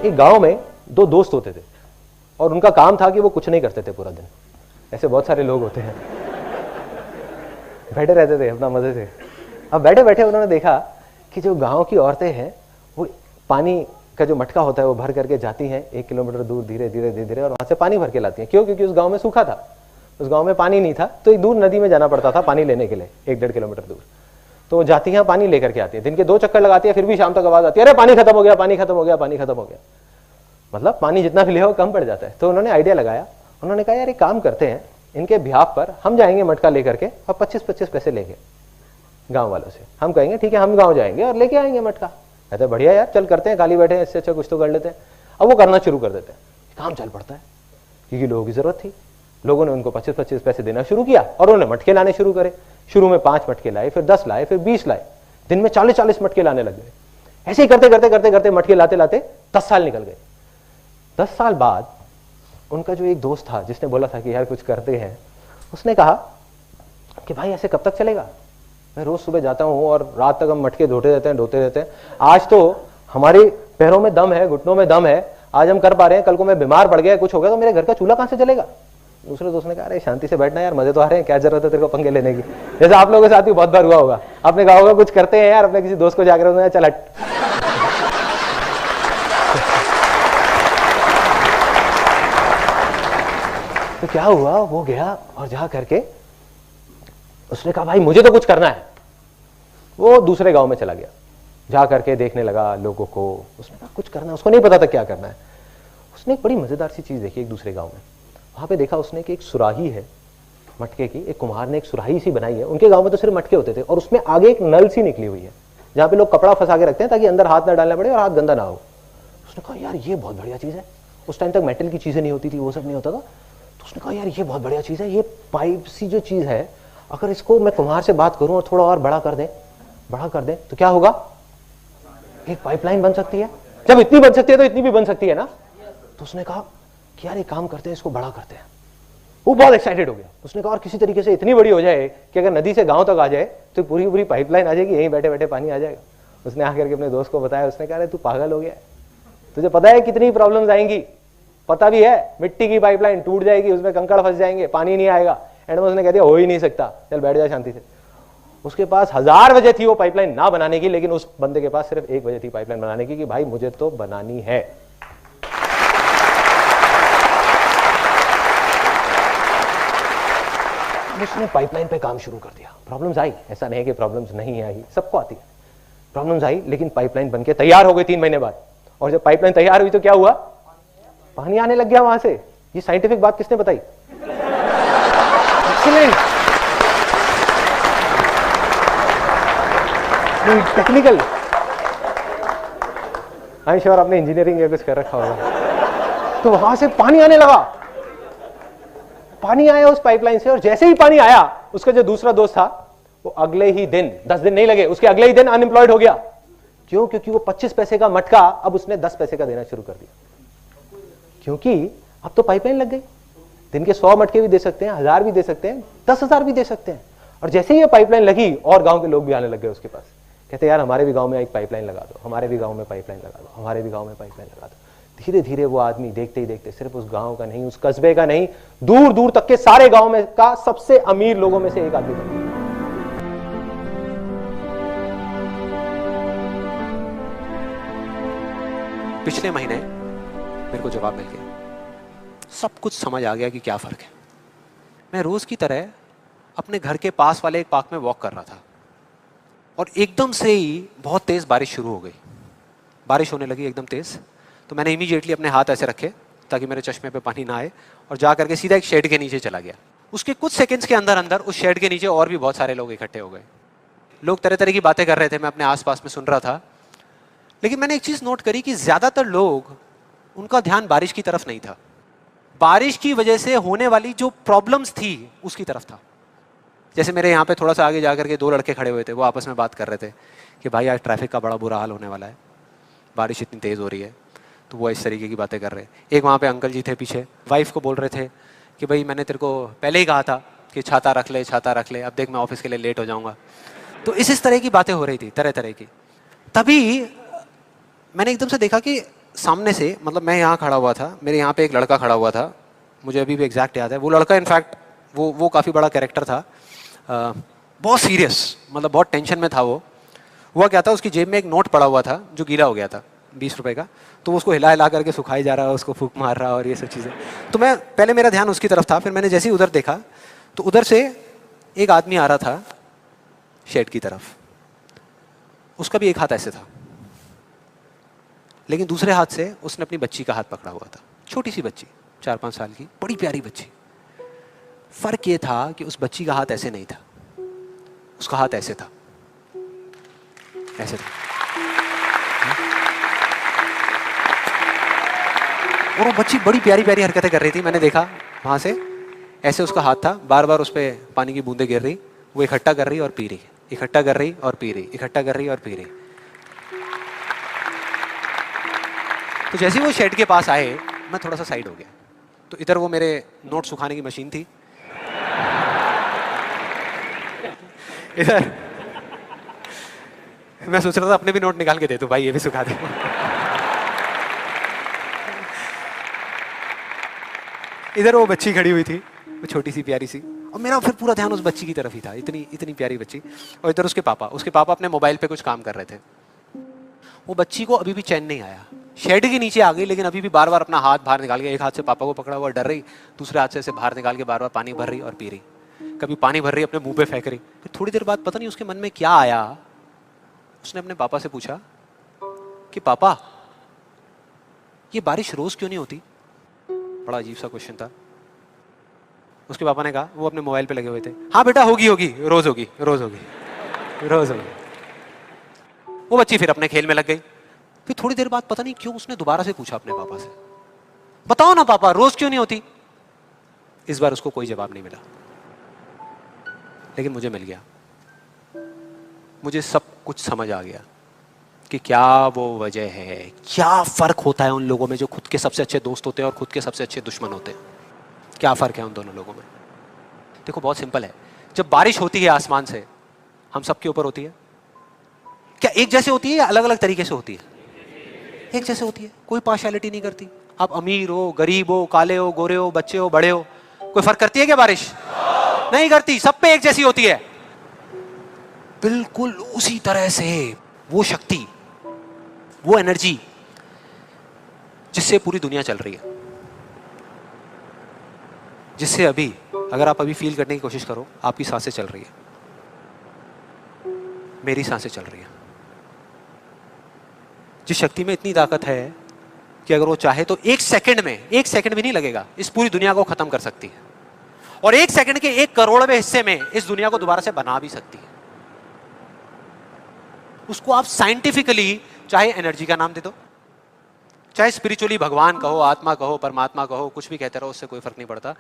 एक गांव में दो दोस्त होते थे और उनका काम था कि वो कुछ नहीं करते थे पूरा दिन। ऐसे बहुत सारे लोग होते हैं, बैठे रहते थे अपना मजे से। अब बैठे बैठे उन्होंने देखा कि जो गांव की औरतें हैं वो पानी का जो मटका होता है वो भर करके जाती हैं 1 किलोमीटर दूर धीरे धीरे धीरे धीरे और वहां से पानी भर के लाती हैं। क्यों? क्योंकि उस गांव में सूखा था, उस गांव में पानी नहीं था, तो एक दूर नदी में जाना पड़ता था पानी लेने के लिए 1-1.5 किलोमीटर दूर। तो वो जाती हैं, पानी लेकर के आती है, दिन के 2 चक्कर लगाती है, फिर भी शाम तक आवाज आती है, अरे पानी खत्म हो गया, पानी खत्म हो गया, पानी खत्म हो गया। मतलब पानी जितना भी ले हो कम पड़ जाता है। तो उन्होंने आइडिया लगाया, उन्होंने कहा यार एक काम करते हैं, इनके ब्याह पर हम जाएंगे मटका लेकर के और 25-25 पैसे लेंगे गांव वालों से। हम कहेंगे ठीक है हम गांव जाएंगे और लेके आएंगे मटका। कहते बढ़िया यार चल करते हैं, खाली बैठे हैं, इससे अच्छा कुछ तो कर लेते हैं। अब वो करना शुरू कर देते हैं, काम चल पड़ता है क्योंकि लोगों की जरूरत थी। लोगों ने उनको 25-25 पैसे देना शुरू किया और उन्होंने मटके लाने शुरू करे। शुरू में 5 मटके लाए, फिर 10 लाए, फिर 20 लाए, दिन में 40-40 मटके लाने लग गए। ऐसे ही करते करते करते करते मटके लाते लाते 10 साल निकल गए। 10 साल बाद उनका जो एक दोस्त था जिसने बोला था कि यार कुछ करते हैं, उसने कहा कि भाई ऐसे कब तक चलेगा, मैं रोज सुबह जाता हूं और रात तक हम मटके ढोते रहते हैं। आज तो हमारे पैरों में दम है, घुटनों में दम है, आज हम कर पा रहे हैं, कल को मैं बीमार पड़ गया, कुछ हो गया तो मेरे घर का चूल्हा कहां से जलेगा। दूसरे दोस्त ने कहा अरे शांति से बैठना यार, मजे तो आ रहे हैं, क्या जरूरत है तेरे को पंगे लेने की। जैसे आप लोगों के साथ भी बहुत बार हुआ होगा, आपने कहा होगा कुछ करते हैं यार, अपने किसी दोस्त को जाकर चल हट। तो क्या हुआ, वो गया और जा करके उसने कहा भाई मुझे तो कुछ करना है। वो दूसरे गांव में चला गया, जा करके देखने लगा लोगों को, उसने कहा कुछ करना है, उसको नहीं पता था क्या करना है। उसने एक बड़ी मजेदार सी चीज देखी एक दूसरे गांव में। वहां पे देखा उसने कि एक सुराही है मटके की, एक कुम्हार ने एक सुराही सी बनाई है। उनके गांव में तो सिर्फ मटके होते थे और उसमें आगे एक नल सी निकली हुई है जहां पे लोग कपड़ा फंसा के रखते हैं ताकि अंदर हाथ ना डालना पड़े और हाथ गंदा ना हो। उसने कहा यार ये बहुत बढ़िया चीज है। उस टाइम तक मेटल की चीजें नहीं होती थी, वो सब नहीं होता था। तो उसने कहा यार ये बहुत बढ़िया चीज है, ये पाइप सी जो चीज है, अगर इसको मैं कुम्हार से बात करूं और थोड़ा और बड़ा कर दें तो क्या होगा, एक पाइपलाइन बन सकती है। जब इतनी बन सकती है तो इतनी भी बन सकती है ना। तो उसने कहा कि यार एक काम करते हैं, इसको बड़ा करते हैं। वो बहुत एक्साइटेड हो गया। उसने कहा और किसी तरीके से इतनी बड़ी हो जाए कि अगर नदी से गांव तक आ जाए तो पूरी पूरी पाइपलाइन आ जाएगी, यहीं बैठे बैठे पानी आ जाएगा। उसने आकर के अपने दोस्त को बताया, उसने कहा अरे तू पागल हो गया, तुझे पता है कितनी प्रॉब्लम्स आएंगी, पता भी है, मिट्टी की पाइपलाइन टूट जाएगी, उसमें कंकड़ फंस जाएंगे, पानी नहीं आएगा। एंड में उसने कह दिया हो ही नहीं सकता, चल बैठ जा शांति से। उसके पास 1000 वजह थी वो पाइपलाइन ना बनाने की, लेकिन उस बंदे के पास सिर्फ एक वजह थी पाइपलाइन बनाने की कि भाई मुझे तो बनानी है। उसने पाइपलाइन पे काम शुरू कर दिया। प्रॉब्लम्स आई, ऐसा नहीं है कि प्रॉब्लम्स नहीं आई, सबको आती है। प्रॉब्लम्स आई लेकिन पाइपलाइन बनके तैयार हो गई 3 महीने बाद। और जब पाइपलाइन तैयार हुई तो क्या हुआ, पानी आने लग गया वहां से। ये साइंटिफिक बात किसने बताई? Excellent, technical. आई श्योर आपने इंजीनियरिंग या कुछ कर रखा होगा। तो वहां से पानी आने लगा, पानी आया उस पाइपलाइन से। और जैसे ही पानी आया, उसका जो दूसरा दोस्त था वो अगले ही दिन, 10 दिन नहीं लगे, उसके अगले ही दिन अनएम्प्लॉयड हो गया। क्यों? क्योंकि वो 25 पैसे का मटका अब उसने 10 पैसे का देना शुरू कर दिया। क्योंकि अब तो पाइपलाइन लग गई, दिन के 100 मटके भी दे सकते हैं, 1000 भी दे सकते हैं, 10,000 भी दे सकते हैं। और जैसे ही ये पाइपलाइन लगी और गांव के लोग भी आने लग गए उसके पास, कहते यार हमारे भी गांव में एक पाइपलाइन लगा दो, हमारे भी गांव में पाइपलाइन लगा दो, हमारे भी गांव में पाइपलाइन लगा दो। धीरे धीरे वो आदमी देखते ही देखते सिर्फ उस गांव का नहीं, उस कस्बे का नहीं, दूर दूर तक के सारे गांव में का सबसे अमीर लोगों में से एक आदमी बन गया। पिछले महीने मेरे को जवाब मिल गया, सब कुछ समझ आ गया कि क्या फर्क है। मैं रोज की तरह अपने घर के पास वाले एक पार्क में वॉक कर रहा था और एकदम से ही बहुत तेज बारिश शुरू हो गई। बारिश होने लगी एकदम तेज। तो मैंने इमीडिएटली अपने हाथ ऐसे रखे ताकि मेरे चश्मे पे पानी ना आए और जा करके सीधा एक शेड के नीचे चला गया। उसके कुछ सेकंड्स के अंदर अंदर उस शेड के नीचे और भी बहुत सारे लोग इकट्ठे हो गए। लोग तरह तरह की बातें कर रहे थे, मैं अपने आसपास में सुन रहा था। लेकिन मैंने एक चीज नोट करी कि ज्यादातर लोग, उनका ध्यान बारिश की तरफ नहीं था, बारिश की वजह से होने वाली जो प्रॉब्लम्स थी उसकी तरफ था। जैसे मेरे यहाँ पे थोड़ा सा आगे जाकर के 2 लड़के खड़े हुए थे, वो आपस में बात कर रहे थे कि भाई आज ट्रैफिक का बड़ा बुरा हाल होने वाला है, बारिश इतनी तेज हो रही है। तो वो इस तरीके की बातें कर रहे। एक वहाँ पे अंकल जी थे पीछे, वाइफ को बोल रहे थे कि भाई मैंने तेरे को पहले ही कहा था कि छाता रख ले, छाता रख ले, अब देख मैं ऑफिस के लिए लेट हो जाऊंगा। तो इस तरह की बातें हो रही थी, तरह तरह की। तभी मैंने एकदम से देखा कि सामने से, मतलब मैं यहाँ खड़ा हुआ था, मेरे यहाँ पे एक लड़का खड़ा हुआ था, मुझे अभी भी एग्जैक्ट याद है। वो लड़का इनफैक्ट वो काफ़ी बड़ा कैरेक्टर था, बहुत सीरियस, मतलब बहुत टेंशन में था वो। हुआ क्या था, उसकी जेब में एक नोट पड़ा हुआ था जो गीला हो गया था, 20 रुपए का। तो उसको हिला हिला करके सुखाई जा रहा, उसको फूंक मार रहा और ये सब चीज़ें। तो मैं पहले, मेरा ध्यान उसकी तरफ था, फिर मैंने जैसे ही उधर देखा तो उधर से एक आदमी आ रहा था शेड की तरफ। उसका भी एक हाथ ऐसे था, लेकिन दूसरे हाथ से उसने अपनी बच्ची का हाथ पकड़ा हुआ था, छोटी सी बच्ची, 4-5 साल की, बड़ी प्यारी बच्ची। फर्क ये था कि उस बच्ची का हाथ ऐसे नहीं था, उसका हाथ ऐसे था, ऐसे था। और वो बच्ची बड़ी प्यारी प्यारी हरकतें कर रही थी। मैंने देखा वहां से, ऐसे उसका हाथ था, बार बार उस पर पानी की बूंदें गिर रही, वो इकट्ठा कर रही और पी रही, इकट्ठा कर रही और पी रही, इकट्ठा कर रही और पी रही। तो जैसे ही वो शेड के पास आए, मैं थोड़ा सा साइड हो गया। तो इधर वो मेरे नोट सुखाने की मशीन थी, इधर मैं सोच रहा था अपने भी नोट निकाल के दे दो भाई, ये भी सुखा दे। इधर वो बच्ची खड़ी हुई थी, वो छोटी सी प्यारी सी, और मेरा फिर पूरा ध्यान उस बच्ची की तरफ ही था, इतनी इतनी प्यारी बच्ची। और इधर उसके पापा अपने मोबाइल पे कुछ काम कर रहे थे। वो बच्ची को अभी भी चैन नहीं आया, शेड के नीचे आ गई, लेकिन अभी भी बार बार अपना हाथ बाहर निकाल के, एक हाथ से पापा को पकड़ा हुआ डर रही, दूसरे हाथ से ऐसे बाहर निकाल के बार बार पानी भर रही और पी रही। कभी पानी भर रही, अपने मुंह पे फेंक रही। फिर थोड़ी देर बाद पता नहीं उसके मन में क्या आया, उसने अपने पापा से पूछा कि पापा, ये बारिश रोज क्यों नहीं होती? बड़ा अजीब सा क्वेश्चन था। उसके पापा ने कहा, वो अपने मोबाइल पे लगे हुए थे, हाँ बेटा होगी होगी, रोज होगी, रोज होगी, रोज होगी। वो बच्ची फिर अपने खेल में लग गई। फिर थोड़ी देर बाद पता नहीं क्यों उसने दोबारा से पूछा अपने पापा से, बताओ ना पापा, रोज क्यों नहीं होती? इस बार उसको कोई जवाब नहीं मिला, लेकिन मुझे मिल गया। मुझे सब कुछ समझ आ गया कि क्या वो वजह है, क्या फर्क होता है उन लोगों में जो खुद के सबसे अच्छे दोस्त होते हैं और खुद के सबसे अच्छे दुश्मन होते हैं। क्या फर्क है उन दोनों लोगों में? देखो बहुत सिंपल है। जब बारिश होती है आसमान से, हम सबके ऊपर होती है, क्या एक जैसे होती है या अलग अलग तरीके से होती है? एक जैसे होती है, कोई पार्शियलिटी नहीं करती। आप अमीर हो, गरीब हो, काले हो, गोरे हो, बच्चे हो, बड़े हो, कोई फर्क करती है क्या बारिश? नहीं करती, सब पे एक जैसी होती है। बिल्कुल उसी तरह से वो शक्ति, वो एनर्जी जिससे पूरी दुनिया चल रही है, जिससे अभी, अगर आप अभी फील करने की कोशिश करो, आपकी सांसें चल रही है, मेरी सांसें चल रही है। जिस शक्ति में इतनी ताकत है कि अगर वो चाहे तो एक सेकंड में, एक सेकंड भी नहीं लगेगा, इस पूरी दुनिया को खत्म कर सकती है, और एक सेकंड के 1 करोड़वें हिस्से में इस दुनिया को दोबारा से बना भी सकती है। उसको आप साइंटिफिकली चाहे एनर्जी का नाम दे दो, चाहे स्पिरिचुअली भगवान कहो, आत्मा कहो, परमात्मा कहो, कुछ भी कहते रहो, उससे कोई फर्क नहीं पड़ता।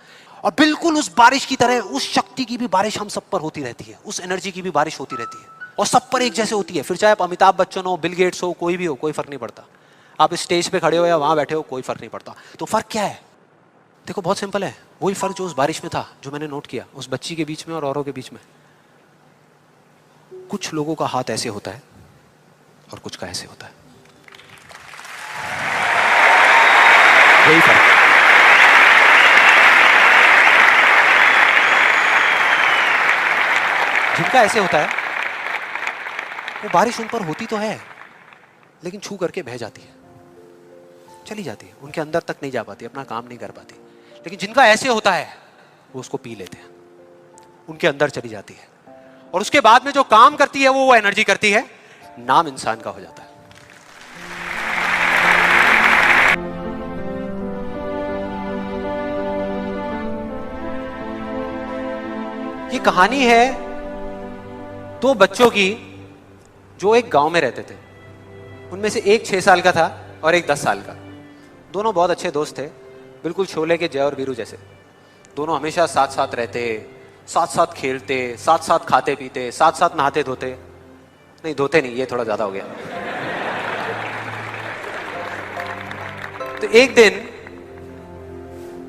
और बिल्कुल उस बारिश की तरह, उस शक्ति की भी बारिश हम सब पर होती रहती है, उस एनर्जी की भी बारिश होती रहती है, और सब पर एक जैसे होती है। फिर चाहे आप अमिताभ बच्चन हो, बिल गेट्स हो, कोई भी हो, कोई फर्क नहीं पड़ता। आप इस स्टेज पे खड़े हो या वहां बैठे हो, कोई फर्क नहीं पड़ता। तो फर्क क्या है? देखो बहुत सिंपल है, वही फर्क जो उस बारिश में था, जो मैंने नोट किया, उस बच्ची के बीच में और औरों के बीच में। कुछ लोगों का हाथ ऐसे होता है और कुछ का ऐसे होता है, यही फर्क। जिनका ऐसे होता है, वो बारिश उन पर होती तो है, लेकिन छू करके बह जाती है, चली जाती है, उनके अंदर तक नहीं जा पाती, अपना काम नहीं कर पाती। लेकिन जिनका ऐसे होता है, वो उसको पी लेते हैं, उनके अंदर चली जाती है, और उसके बाद में जो काम करती है वो एनर्जी करती है, नाम इंसान का हो जाता है। ये कहानी है 2 बच्चों की जो एक गांव में रहते थे। उनमें से एक 6 साल का था और एक 10 साल का। दोनों बहुत अच्छे दोस्त थे, बिल्कुल शोले के जय और वीरू जैसे। दोनों हमेशा साथ साथ रहते, साथ साथ खेलते, साथ साथ खाते पीते, साथ साथ नहाते धोते, नहीं धोते नहीं, ये थोड़ा ज्यादा हो गया। तो एक दिन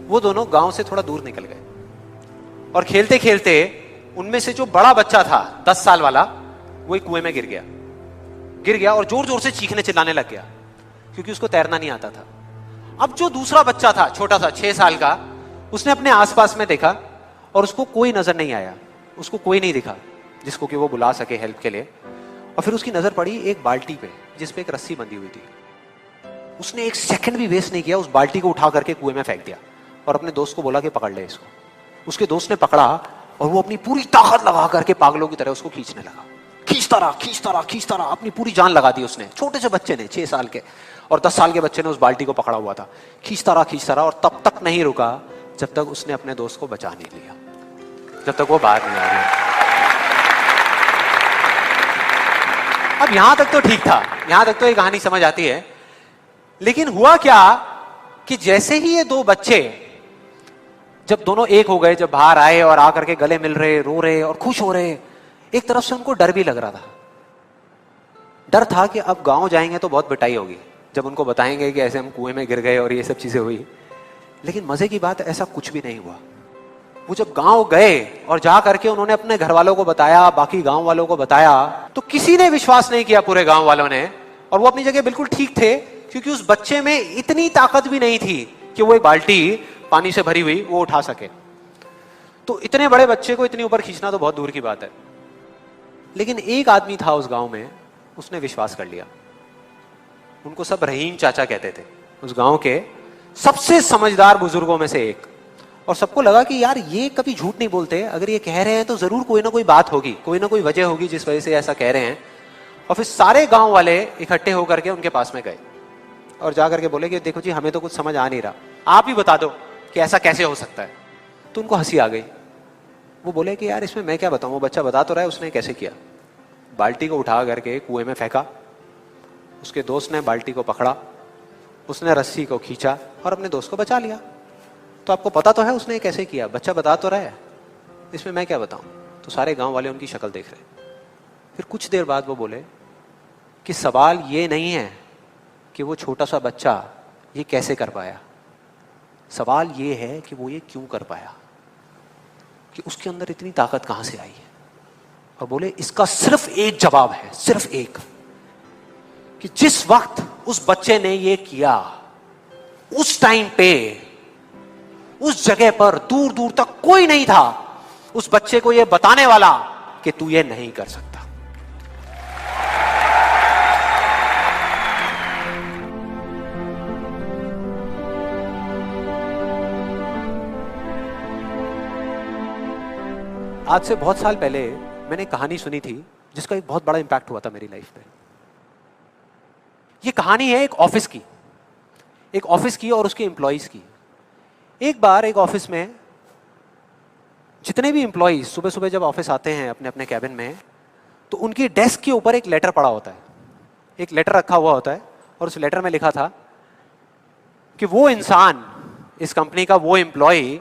वो दोनों गांव से थोड़ा दूर निकल गए, और खेलते खेलते उनमें से जो बड़ा बच्चा था 10 साल वाला, वो एक कुएं में गिर गया और जोर जोर से चीखने चिल्लाने लग गया। क्योंकि उसको तैरना नहीं आता था। अब जो दूसरा बच्चा था छोटा सा 6 साल का, उसने अपने आसपास में देखा और उसको कोई नजर नहीं आया, उसको कोई नहीं दिखा जिसको कि वो बुला सके हेल्प के लिए। और फिर उसकी नजर पड़ी एक बाल्टी पे जिसपे एक रस्सी बंधी हुई थी। उसने एक सेकंड भी वेस्ट नहीं किया, उस बाल्टी को उठा करके कुएं में फेंक दिया और अपने दोस्त को बोला कि पकड़ ले इसको। उसके दोस्त ने पकड़ा और वो अपनी पूरी ताकत लगा करके पागलों की तरह उसको खींचने लगा। खींचता रहा खींचता रहा खींचता रहा, अपनी पूरी जान लगा दी उसने। छोटे से बच्चे ने, 6 साल के और 10 साल के बच्चे ने उस बाल्टी को पकड़ा हुआ था। खींचता रहा और तब तक नहीं रुका जब तक उसने अपने दोस्त को बचा नहीं लिया, जब तक वो बाहर नहीं आ गया। अब यहां तक तो ठीक था, यहां तक तो ये कहानी समझ आती है। लेकिन हुआ क्या कि जैसे ही ये 2 बच्चे जब दोनों एक हो गए, जब बाहर आए और आकर के गले मिल रहे, रो रहे और खुश हो रहे, एक तरफ से उनको डर भी लग रहा था। डर था कि अब गांव जाएंगे तो बहुत पिटाई होगी जब उनको बताएंगे कि ऐसे हम कुएं में गिर गए और ये सब चीजें हुई। लेकिन मजे की बात, ऐसा कुछ भी नहीं हुआ। वो जब गांव गए और जा करके उन्होंने अपने घर वालों को बताया, बाकी गांव वालों को बताया, तो किसी ने विश्वास नहीं किया, पूरे गांव वालों ने। और वो अपनी जगह बिल्कुल ठीक थे, क्योंकि उस बच्चे में इतनी ताकत भी नहीं थी कि वो एक बाल्टी पानी से भरी हुई वो उठा सके। तो इतने बड़े बच्चे को इतनी ऊपर खींचना तो बहुत दूर की बात है। लेकिन एक आदमी था उस गांव में, उसने विश्वास कर लिया। उनको सब रहीम चाचा कहते थे, उस गांव के सबसे समझदार बुजुर्गों में से एक। और सबको लगा कि यार ये कभी झूठ नहीं बोलते, अगर ये कह रहे हैं तो जरूर कोई ना कोई बात होगी, कोई ना कोई वजह होगी जिस वजह से ऐसा कह रहे हैं। और फिर सारे गांव वाले इकट्ठे होकर के उनके पास में गए और जाकर के बोले कि देखो जी, हमें तो कुछ समझ आ नहीं रहा, आप ही बता दो कि ऐसा कैसे हो सकता है। तो उनको हंसी आ गई। वो बोले कि यार इसमें मैं क्या बताऊं, वो बच्चा बता तो रहा है उसने कैसे किया। बाल्टी को उठा करके कुएं में फेंका, उसके दोस्त ने बाल्टी को पकड़ा, उसने रस्सी को खींचा और अपने दोस्त को बचा लिया। तो आपको पता तो है उसने कैसे किया, बच्चा बता तो रहा है, इसमें मैं क्या बताऊं। तो सारे गांव वाले उनकी शक्ल देख रहे। फिर कुछ देर बाद वो बोले कि सवाल ये नहीं है कि वो छोटा सा बच्चा ये कैसे कर पाया, सवाल ये है कि वो ये क्यों कर पाया, कि उसके अंदर इतनी ताकत कहां से आई है। और बोले इसका सिर्फ एक जवाब है, सिर्फ एक, कि जिस वक्त उस बच्चे ने ये किया, उस टाइम पे उस जगह पर दूर दूर तक कोई नहीं था उस बच्चे को ये बताने वाला कि तू ये नहीं कर सकता। आज से बहुत साल पहले मैंने एक कहानी सुनी थी जिसका एक बहुत बड़ा इंपैक्ट हुआ था मेरी लाइफ में। ये कहानी है एक ऑफिस की और उसके एम्प्लॉइज की। एक बार एक ऑफिस में जितने भी एम्प्लॉइज सुबह सुबह जब ऑफिस आते हैं अपने अपने कैबिन में, तो उनकी डेस्क के ऊपर एक लेटर पड़ा होता है, एक लेटर रखा हुआ होता है। और उस लेटर में लिखा था कि वो इंसान, इस कंपनी का वो एम्प्लॉय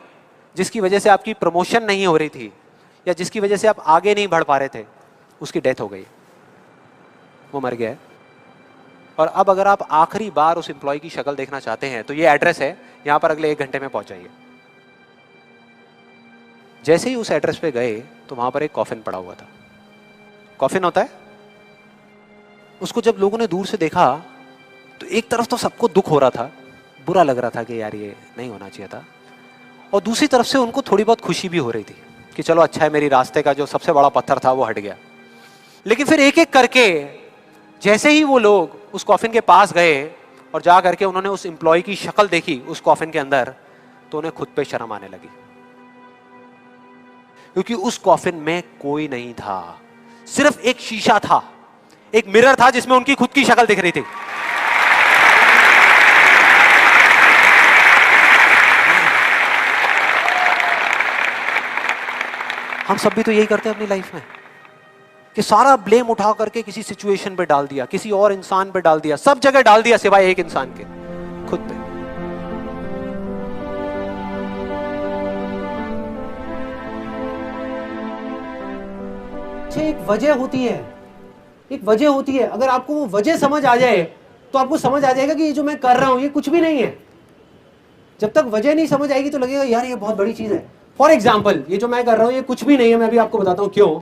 जिसकी वजह से आपकी प्रमोशन नहीं हो रही थी या जिसकी वजह से आप आगे नहीं बढ़ पा रहे थे, उसकी डेथ हो गई, वो मर गया। और अब अगर आप आखिरी बार उस एम्प्लॉय की शक्ल देखना चाहते हैं तो ये एड्रेस है, यहां पर अगले 1 घंटे में पहुंच जाइए। जैसे ही उस एड्रेस पे गए तो वहां पर एक कॉफिन पड़ा हुआ था। कॉफिन होता है, उसको जब लोगों ने दूर से देखा तो एक तरफ तो सबको दुख हो रहा था, बुरा लग रहा था कि यार ये नहीं होना चाहिए था, और दूसरी तरफ से उनको थोड़ी बहुत खुशी भी हो रही थी कि चलो अच्छा है, मेरी रास्ते का जो सबसे बड़ा पत्थर था वो हट गया। लेकिन फिर एक एक करके जैसे ही वो लोग उस कॉफिन के पास गए और जा करके उन्होंने उस एम्प्लॉय की शक्ल देखी उस कॉफिन के अंदर, तो उन्हें खुद पे शर्म आने लगी, क्योंकि उस कॉफिन में कोई नहीं था, सिर्फ एक शीशा था, एक मिरर था जिसमें उनकी खुद की शक्ल दिख रही थी। हम सब भी तो यही करते हैं अपनी लाइफ में कि सारा ब्लेम उठा करके किसी सिचुएशन पे डाल दिया, किसी और इंसान पे डाल दिया, सब जगह डाल दिया सिवाय एक इंसान के, खुद पे। एक वजह होती है, एक वजह होती है। अगर आपको वो वजह समझ आ जाए तो आपको समझ आ जाएगा कि ये जो मैं कर रहा हूं ये कुछ भी नहीं है। जब तक वजह नहीं समझ आएगी तो लगेगा यार ये बहुत बड़ी चीज है। फॉर एग्जाम्पल, ये जो मैं कर रहा हूं ये कुछ भी नहीं है। मैं अभी आपको बताता हूं क्यों।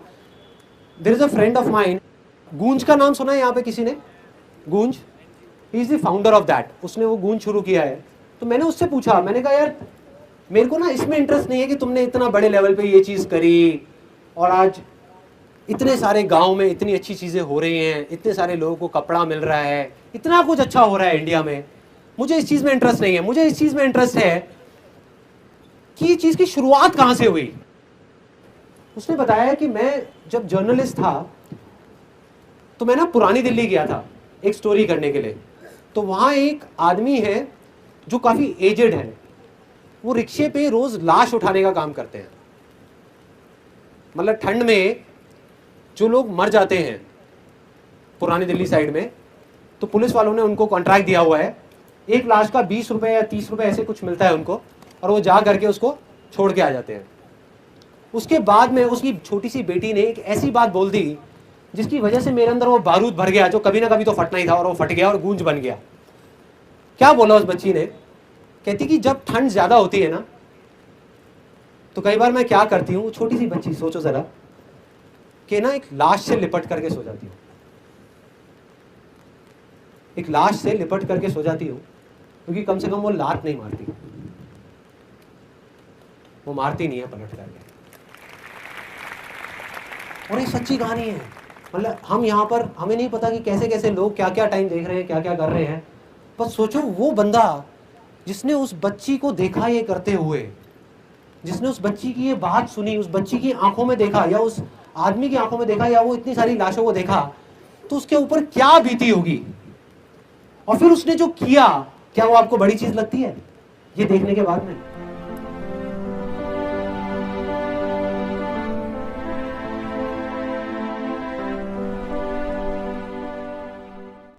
There is a friend of mine, Goonj का नाम सुना है यहाँ पे किसी ने? गूंज, he is the founder of that, उसने वो गूंज शुरू किया है। तो मैंने उससे पूछा, मैंने कहा यार मेरे को ना इसमें इंटरेस्ट नहीं है कि तुमने इतना बड़े लेवल पे ये चीज़ करी और आज इतने सारे गांव में इतनी अच्छी चीज़ें हो रही हैं, इतने सारे लोगों को कपड़ा मिल रहा है, इतना कुछ अच्छा हो रहा है इंडिया में, मुझे इस चीज़ में इंटरेस्ट नहीं है। मुझे इस चीज़ में इंटरेस्ट है कि ये चीज़ की शुरुआत कहाँ से हुई। उसने बताया कि मैं जब जर्नलिस्ट था तो मैं ना पुरानी दिल्ली गया था एक स्टोरी करने के लिए। तो वहाँ एक आदमी है जो काफ़ी एजेड है, वो रिक्शे पे रोज लाश उठाने का काम करते हैं। मतलब ठंड में जो लोग मर जाते हैं पुरानी दिल्ली साइड में, तो पुलिस वालों ने उनको कॉन्ट्रैक्ट दिया हुआ है, एक लाश का 20 रुपए या 30 रुपए ऐसे कुछ मिलता है उनको, और वो जा करके उसको छोड़ के आ जाते हैं। उसके बाद में उसकी छोटी सी बेटी ने एक ऐसी बात बोल दी जिसकी वजह से मेरे अंदर वो बारूद भर गया जो कभी ना कभी तो फटना ही था, और वो फट गया और गूंज बन गया। क्या बोला उस बच्ची ने? कहती कि जब ठंड ज्यादा होती है ना तो कई बार मैं क्या करती हूँ, छोटी सी बच्ची, सोचो जरा, कि ना एक लाश से लिपट करके सो जाती हूँ, एक लाश से लिपट करके सो जाती हूँ, क्योंकि कम से कम वो लात नहीं मारती, वो मारती नहीं है पलट करके। और ये सच्ची कहानी है। मतलब हम यहाँ पर, हमें नहीं पता कि कैसे कैसे लोग क्या क्या टाइम देख रहे हैं, क्या क्या कर रहे हैं, बस सोचो वो बंदा जिसने उस बच्ची को देखा ये करते हुए, जिसने उस बच्ची की ये बात सुनी, उस बच्ची की आंखों में देखा या उस आदमी की आंखों में देखा या वो इतनी सारी लाशों को देखा, तो उसके ऊपर क्या बीती होगी। और फिर उसने जो किया, क्या वो आपको बड़ी चीज लगती है ये देखने के बाद में?